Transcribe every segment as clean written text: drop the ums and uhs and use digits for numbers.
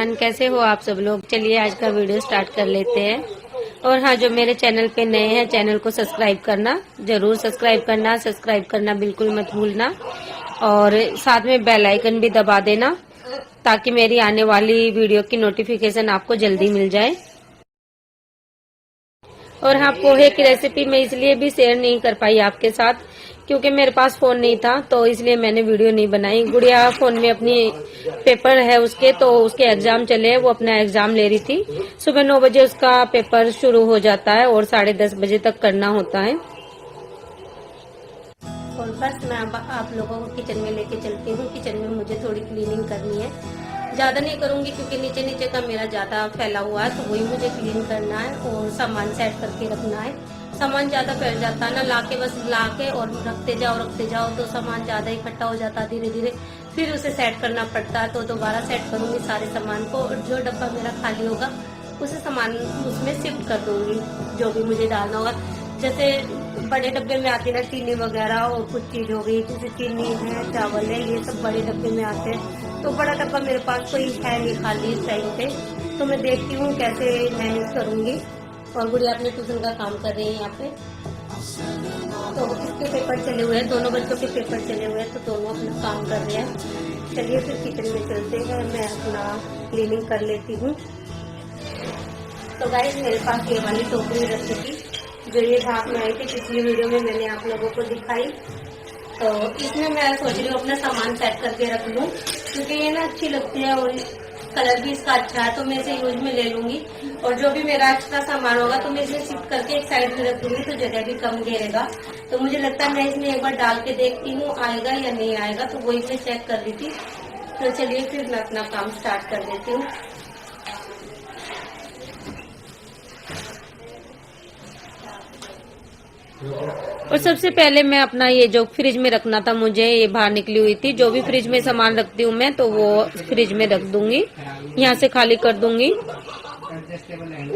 Everyone, कैसे हो आप सब लोग। चलिए आज का वीडियो स्टार्ट कर लेते हैं। और हाँ, जो मेरे चैनल पे नए हैं चैनल को सब्सक्राइब करना जरूर, सब्सक्राइब करना बिल्कुल मत भूलना। और साथ में बेल आइकन भी दबा देना ताकि मेरी आने वाली वीडियो की नोटिफिकेशन आपको जल्दी मिल जाए। और हाँ, पोहे की रेसिपी मैं इसलिए भी शेयर नहीं कर पाई आपके साथ क्योंकि मेरे पास फोन नहीं था, तो इसलिए मैंने वीडियो नहीं बनाई। गुड़िया फोन में अपनी पेपर है उसके, तो उसके एग्जाम चले, वो अपना एग्जाम ले रही थी। सुबह 9 बजे उसका पेपर शुरू हो जाता है और 10:30 बजे तक करना होता है। और बस मैं अब आप लोगों को किचन में लेके चलती हूँ। किचन में मुझे थोड़ी क्लीनिंग करनी है, ज्यादा नहीं करूंगी क्योंकि नीचे नीचे का मेरा ज्यादा फैला हुआ है, तो वही मुझे क्लीन करना है और सामान सेट करके रखना है। सामान ज्यादा फैल जाता है ना, लाके बस लाके और रखते जाओ तो सामान ज्यादा इकट्ठा हो जाता है धीरे धीरे, फिर उसे सेट करना पड़ता है। तो दोबारा सेट करूंगी सारे सामान को और जो डब्बा मेरा खाली होगा उसे सामान उसमें शिफ्ट कर दूंगी, जो भी मुझे डालना होगा। जैसे बड़े डब्बे में आती है चीनी वगैरह और कुछ चीज हो गई, जैसे चीनी है, चावल है, ये सब बड़े डब्बे में आते हैं। तो बड़ा डब्बा मेरे पास कोई है नहीं खाली इस टाइम पे, तो मैं देखती हूँ कैसे मैनेज करूंगी। और गुड़िया अपने ट्यूशन का काम कर रही है यहाँ पे, तो इसके पेपर चले हुए हैं, दोनों बच्चों के पेपर चले हुए हैं, तो दोनों अपना काम कर रहे हैं। चलिए फिर किचन में चलते हैं, मैं अपना क्लीनिंग कर लेती हूँ। तो गाइस, मेरे पास ये वाली टोकरी रखी थी जो ये भाग में आई थी, पिछली वीडियो में मैंने आप लोगों को दिखाई। तो इसमें मैं सोच रही हूँ अपना सामान सेट करके रख लूँ क्योंकि ये ना अच्छी लगती है और कलर भी इसका अच्छा है, तो मैं इसे यूज में ले लूंगी। और जो भी मेरा एक्स्ट्रा सामान होगा तो मैं इसे शिफ्ट करके एक साइड में रख लूंगी, तो जगह भी कम घेरेगा। तो मुझे लगता है मैं इसमें एक बार डाल के देखती हूँ आएगा या नहीं आएगा, तो वही मैं चेक कर रही थी। तो चलिए फिर मैं अपना काम स्टार्ट कर देती हूँ। और सबसे पहले मैं अपना ये जो फ्रिज में रखना था, मुझे ये बाहर निकली हुई थी, जो भी फ्रिज में सामान रखती हूँ मैं, तो वो फ्रिज में रख दूंगी, यहाँ से खाली कर दूंगी।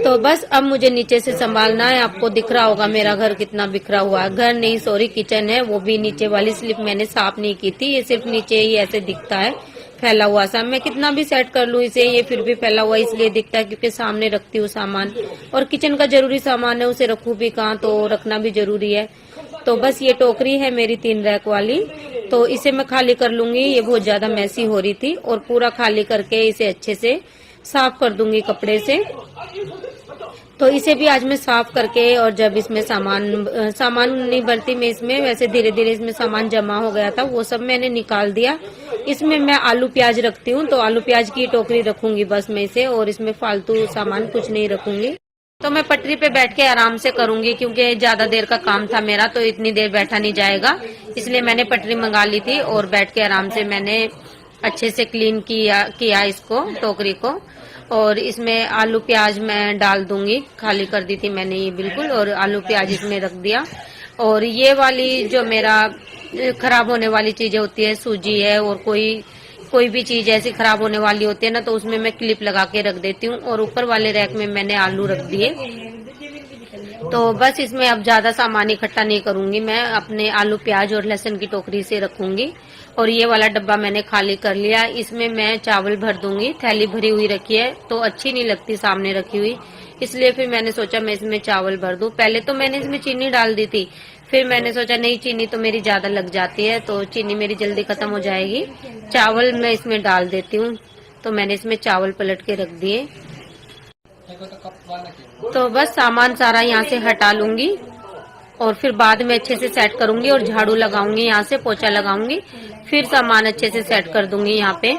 तो बस अब मुझे नीचे से संभालना है। आपको दिख रहा होगा मेरा घर कितना बिखरा हुआ है। घर नहीं, सॉरी, किचन है, वो भी नीचे वाली स्लिप मैंने साफ नहीं की थी, ये सिर्फ नीचे ही ऐसे दिखता है फैला हुआ सा। मैं कितना भी सेट कर लूं इसे, ये फिर भी फैला हुआ इसलिए दिखता है क्योंकि सामने रखती हूँ सामान, और किचन का जरूरी सामान है, उसे रखूं भी कहाँ, तो रखना भी जरूरी है। तो बस ये टोकरी है मेरी 3 रैक वाली, तो इसे मैं खाली कर लूंगी। ये बहुत ज्यादा मैसी हो रही थी और पूरा खाली करके इसे अच्छे से साफ कर दूंगी कपड़े से। तो इसे भी आज मैं साफ करके, और जब इसमें सामान नहीं भरती मैं इसमें, वैसे धीरे धीरे इसमें सामान जमा हो गया था, वो सब मैंने निकाल दिया। इसमें मैं आलू प्याज रखती हूँ, तो आलू प्याज की टोकरी रखूंगी बस मैं इसे, और इसमें फालतू सामान कुछ नहीं रखूंगी। तो मैं पटरी पे बैठ के आराम से करूंगी क्योंकि ज्यादा देर का काम था मेरा, तो इतनी देर बैठा नहीं जाएगा, इसलिए मैंने पटरी मंगा ली थी और बैठ के आराम से मैंने अच्छे से क्लीन किया इसको, टोकरी को। और इसमें आलू प्याज मैं डाल दूंगी, खाली कर दी थी मैंने ये बिल्कुल, और आलू प्याज इसमें रख दिया। और ये वाली जो मेरा खराब होने वाली चीजें होती है, सूजी है और कोई भी चीज ऐसी खराब होने वाली होती है ना, तो उसमें मैं क्लिप लगा के रख देती हूँ। और ऊपर वाले रैक में मैंने आलू रख दिए। तो बस इसमें अब ज्यादा सामान इकट्ठा नहीं करूंगी, मैं अपने आलू प्याज और लहसुन की टोकरी से रखूंगी। और ये वाला डब्बा मैंने खाली कर लिया, इसमें मैं चावल भर दूंगी। थैली भरी हुई रखी है तो अच्छी नहीं लगती सामने रखी हुई, इसलिए फिर मैंने सोचा मैं इसमें चावल भर दूं। पहले तो मैंने इसमें चीनी डाल दी थी, फिर मैंने सोचा नहीं, चीनी तो मेरी ज्यादा लग जाती है, तो चीनी मेरी जल्दी खत्म हो जाएगी। चावल मैं इसमें डाल देती हूँ, तो मैंने इसमें चावल पलट के रख दिए। तो बस सामान सारा यहाँ से हटा लूंगी और फिर बाद में अच्छे से सेट करूंगी और झाड़ू लगाऊंगी, यहाँ से पोछा लगाऊंगी, फिर सामान अच्छे से सेट कर दूंगी यहाँ पे।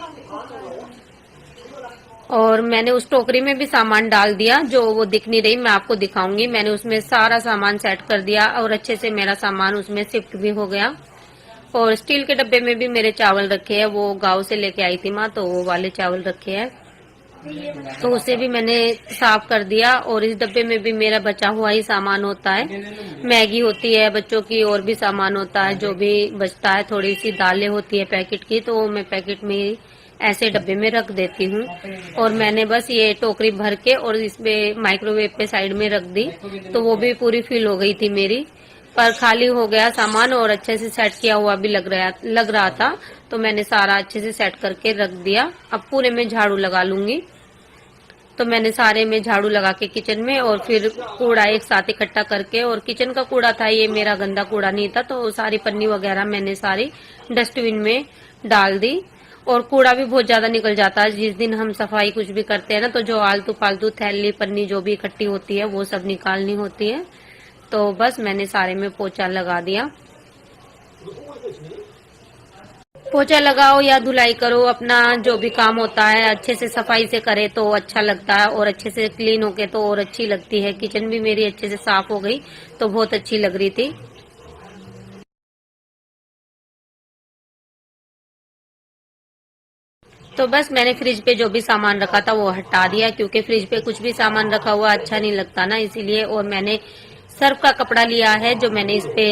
और मैंने उस टोकरी में भी सामान डाल दिया, जो वो दिख नहीं रही, मैं आपको दिखाऊंगी। मैंने उसमें सारा सामान सेट कर दिया और अच्छे से मेरा सामान उसमें शिफ्ट भी हो गया। और स्टील के डब्बे में भी मेरे चावल रखे हैं, वो गांव से लेके आई थी माँ, तो वो वाले चावल रखे हैं, तो उसे भी मैंने साफ कर दिया। और इस डब्बे में भी मेरा बचा हुआ ही सामान होता है, मैगी होती है बच्चों की, और भी सामान होता है जो भी बचता है, थोड़ी सी दालें होती है पैकेट की, तो मैं पैकेट में ऐसे डब्बे में रख देती हूँ। और मैंने बस ये टोकरी भर के और इसमें माइक्रोवेव पे साइड में रख दी, तो वो भी पूरी फिल हो गई थी मेरी, पर खाली हो गया सामान और अच्छे से सेट किया हुआ भी लग रहा था, तो मैंने सारा अच्छे से सेट करके रख दिया। अब पूरे में झाड़ू लगा लूंगी। तो मैंने सारे में झाड़ू लगा के किचन में और फिर कूड़ा एक साथ इकट्ठा करके, और किचन का कूड़ा था ये, मेरा गंदा कूड़ा नहीं था, तो सारी पन्नी वगैरह मैंने सारी डस्टबिन में डाल दी। और कूड़ा भी बहुत ज्यादा निकल जाता है जिस दिन हम सफाई कुछ भी करते हैं ना, तो जो आलतू फालतू थैली पन्नी जो भी इकट्ठी होती है वो सब निकालनी होती है। तो बस मैंने सारे में पोछा लगा दिया। पोछा लगाओ या धुलाई करो, अपना जो भी काम होता है अच्छे से सफाई से करे तो अच्छा लगता है, और अच्छे से क्लीन होके तो और अच्छी लगती है। किचन भी मेरी अच्छे से साफ हो गई तो बहुत अच्छी लग रही थी। तो बस मैंने फ्रिज पे जो भी सामान रखा था वो हटा दिया, क्योंकि फ्रिज पे कुछ भी सामान रखा हुआ अच्छा नहीं लगता ना, इसीलिए। और मैंने सर्फ का कपड़ा लिया है जो मैंने इस पे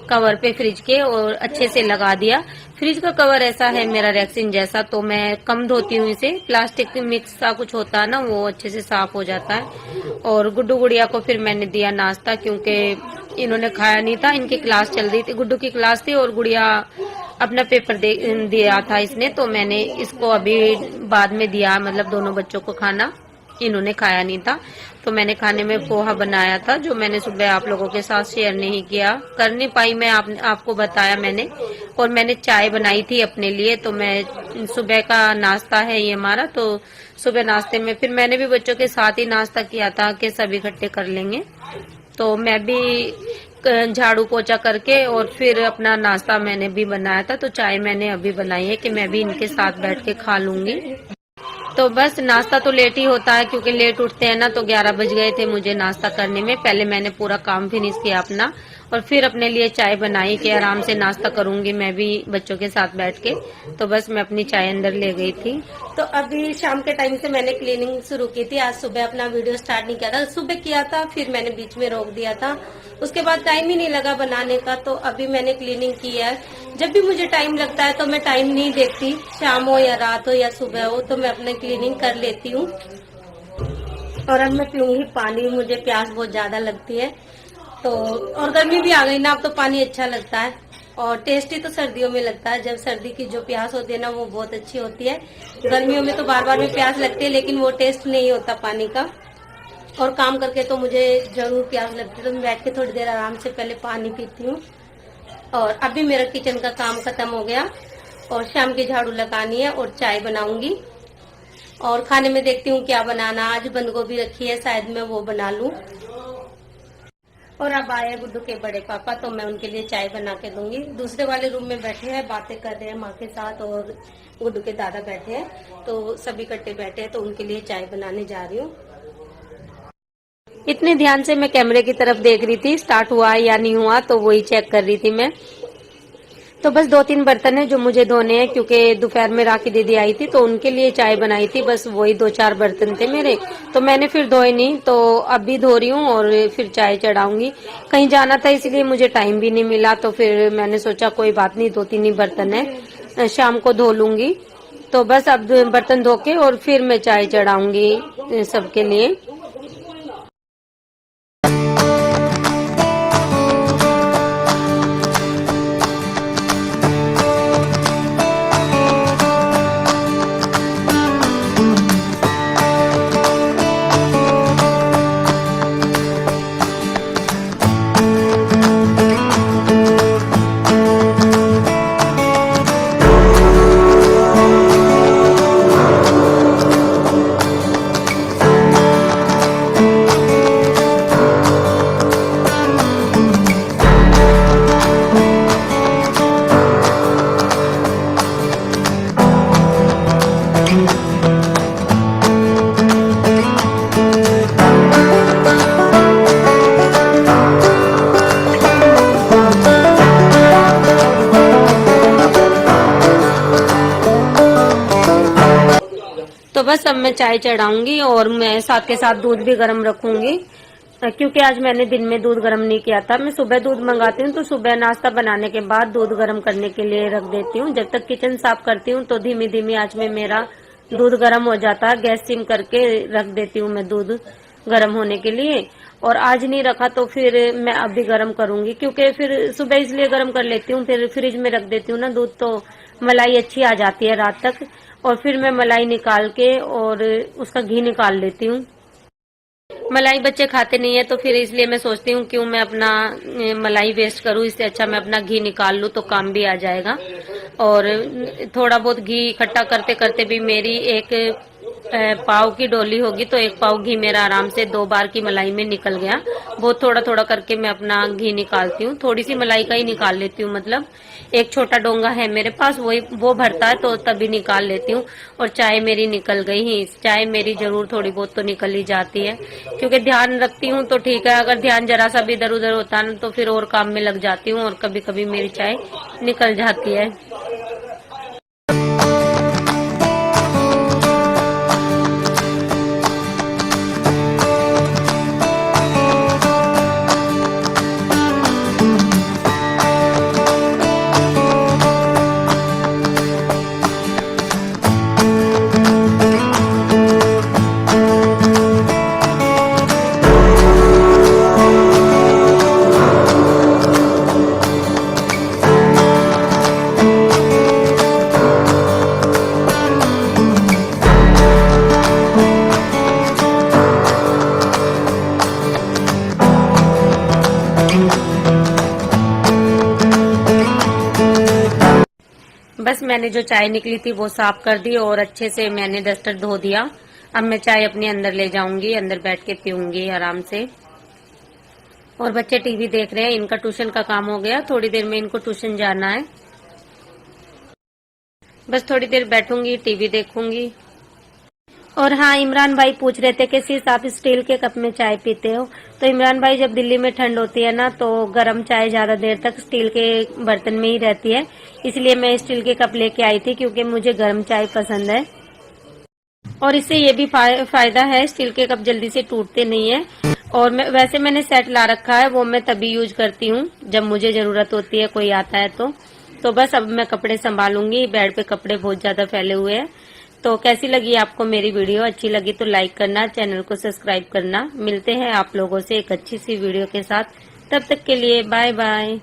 कवर पे फ्रिज के और अच्छे से लगा दिया। फ्रिज का कवर ऐसा है मेरा रेक्सिन जैसा, तो मैं कम धोती हूँ इसे। प्लास्टिक मिक्स सा कुछ होता है ना, वो अच्छे से साफ हो जाता है। और गुड्डू गुड़िया को फिर मैंने दिया नाश्ता, क्योंकि इन्होंने खाया नहीं था। इनकी क्लास चल रही थी, गुड्डू की क्लास थी और गुड़िया अपना पेपर दिया था इसने, तो मैंने इसको अभी बाद में दिया, मतलब दोनों बच्चों को खाना। इन्होंने खाया नहीं था, तो मैंने खाने में पोहा बनाया था, जो मैंने सुबह आप लोगों के साथ शेयर नहीं किया, कर नहीं पाई मैं, आपको बताया मैंने। और मैंने चाय बनाई थी अपने लिए, तो मैं सुबह का नाश्ता है ये हमारा, तो सुबह नाश्ते में फिर मैंने भी बच्चों के साथ ही नाश्ता किया था कि सब इकट्ठे कर लेंगे। तो मैं भी झाड़ू पोछा करके और फिर अपना नाश्ता मैंने भी बनाया था, तो चाय मैंने अभी बनाई है कि मैं भी इनके साथ बैठ के खा लूंगी। तो बस नाश्ता तो लेट ही होता है, क्योंकि लेट उठते हैं ना, तो 11 बज गए थे मुझे नाश्ता करने में। पहले मैंने पूरा काम फिनिश किया अपना, और फिर अपने लिए चाय बनाई कि आराम से नाश्ता करूंगी मैं भी बच्चों के साथ बैठ के। तो बस मैं अपनी चाय अंदर ले गई थी। तो अभी शाम के टाइम से मैंने क्लीनिंग शुरू की थी। आज सुबह अपना वीडियो स्टार्ट नहीं किया था, सुबह किया था फिर मैंने बीच में रोक दिया था, उसके बाद टाइम ही नहीं लगा बनाने का। तो अभी मैंने क्लीनिंग की है। जब भी मुझे टाइम लगता है तो मैं टाइम नहीं देखती, शाम हो या रात हो या सुबह हो, तो मैं अपने क्लीनिंग कर लेती हूँ। और अब मैं पीऊंगी पानी, मुझे प्यास बहुत ज्यादा लगती है। तो और गर्मी भी आ गई ना, अब तो पानी अच्छा लगता है। और टेस्टी तो सर्दियों में लगता है, जब सर्दी की जो प्यास होती है ना वो बहुत अच्छी होती है। गर्मियों में तो बार बार में प्यास लगती है, लेकिन वो टेस्ट नहीं होता पानी का। और काम करके तो मुझे जरूर प्यास लगती है, तो मैं बैठ के थोड़ी देर आराम से पहले पानी पीती हूँ। और अभी मेरा किचन का काम खत्म हो गया, और शाम की झाड़ू लगानी है और चाय बनाऊंगी। और खाने में देखती हूँ क्या बनाना, आज बंद गोभी रखी है, शायद मैं वो बना लूं। और अब आए गुड्डू के बड़े पापा, तो मैं उनके लिए चाय बना के दूंगी। दूसरे वाले रूम में बैठे हैं, बातें कर रहे हैं माँ के साथ, और गुड्डू के दादा बैठे हैं, तो सभी इकट्ठे बैठे हैं, तो उनके लिए चाय बनाने जा रही हूँ। इतने ध्यान से मैं कैमरे की तरफ देख रही थी, स्टार्ट हुआ या नहीं हुआ, तो वही चेक कर रही थी मैं। तो बस 2-3 बर्तन है जो मुझे धोने हैं, क्योंकि दोपहर में राखी दीदी आई थी तो उनके लिए चाय बनाई थी, बस वही 2-4 बर्तन थे मेरे, तो मैंने फिर धोए नहीं। तो अभी धो रही हूँ और फिर चाय चढ़ाऊंगी। कहीं जाना था इसलिए मुझे टाइम भी नहीं मिला, तो फिर मैंने सोचा कोई बात नहीं, 2-3 ही बर्तन है, शाम को धो लूंगी। तो बस अब बर्तन धो के और फिर मैं चाय चढ़ाऊंगी सबके लिए। तो बस अब मैं चाय चढ़ाऊंगी और मैं साथ के साथ दूध भी गर्म रखूंगी, क्योंकि आज मैंने दिन में दूध गर्म नहीं किया था। मैं सुबह दूध मंगाती हूँ, तो सुबह नाश्ता बनाने के बाद दूध गर्म करने के लिए रख देती हूँ। जब तक किचन साफ करती हूँ तो धीमी धीमी आंच में मेरा दूध गर्म हो जाता है। गैस सिम करके रख देती हूँ मैं दूध गर्म होने के लिए। और आज नहीं रखा तो फिर मैं अभी गर्म करूंगी, क्योंकि फिर सुबह इसलिए गर्म कर लेती हूँ, फिर फ्रिज में रख देती हूँ ना दूध, तो मलाई अच्छी आ जाती है रात तक। और फिर मैं मलाई निकाल के और उसका घी निकाल लेती हूँ। मलाई बच्चे खाते नहीं है तो फिर इसलिए मैं सोचती हूँ क्यों मैं अपना मलाई वेस्ट करूँ, इससे अच्छा मैं अपना घी निकाल लूँ तो काम भी आ जाएगा। और थोड़ा बहुत घी इकट्ठा करते करते भी मेरी एक पाव की डोली होगी तो एक पाव घी मेरा आराम से 2 बार की मलाई में निकल गया। बहुत थोड़ा थोड़ा करके मैं अपना घी निकालती हूँ, थोड़ी सी मलाई का ही निकाल लेती हूँ। मतलब एक छोटा डोंगा है मेरे पास, वो भरता है तो तभी निकाल लेती हूँ। और चाय मेरी निकल गई ही, चाय मेरी जरूर थोड़ी बहुत तो निकल ही जाती है, क्योंकि ध्यान रखती हूँ तो ठीक है, अगर ध्यान जरा सा भी इधर उधर होता है तो फिर और काम में लग जाती हूँ और कभी कभी मेरी चाय निकल जाती है। बस मैंने जो चाय निकली थी वो साफ कर दी और अच्छे से मैंने डस्टर धो दिया। अब मैं चाय अपने अंदर ले जाऊंगी, अंदर बैठ के पीऊंगी आराम से। और बच्चे टीवी देख रहे हैं, इनका ट्यूशन का काम हो गया, थोड़ी देर में इनको ट्यूशन जाना है। बस थोड़ी देर बैठूंगी, टीवी देखूंगी। और हाँ, इमरान भाई पूछ रहे थे कि सिर्फ आप स्टील के कप में चाय पीते हो। तो इमरान भाई, जब दिल्ली में ठंड होती है ना तो गर्म चाय ज्यादा देर तक स्टील के बर्तन में ही रहती है, इसलिए मैं स्टील के कप लेके आई थी क्योंकि मुझे गर्म चाय पसंद है। और इससे ये भी फायदा है, स्टील के कप जल्दी से टूटते नहीं है। और वैसे मैंने सेट ला रखा है, वो मैं तभी यूज करती हूँ जब मुझे जरूरत होती है, कोई आता है तो बस अब मैं कपड़े संभालूंगी, बेड पे कपड़े बहुत ज्यादा फैले हुए हैं। तो कैसी लगी आपको मेरी वीडियो? अच्छी लगी तो लाइक करना, चैनल को सब्सक्राइब करना। मिलते हैं आप लोगों से एक अच्छी सी वीडियो के साथ, तब तक के लिए बाय बाय।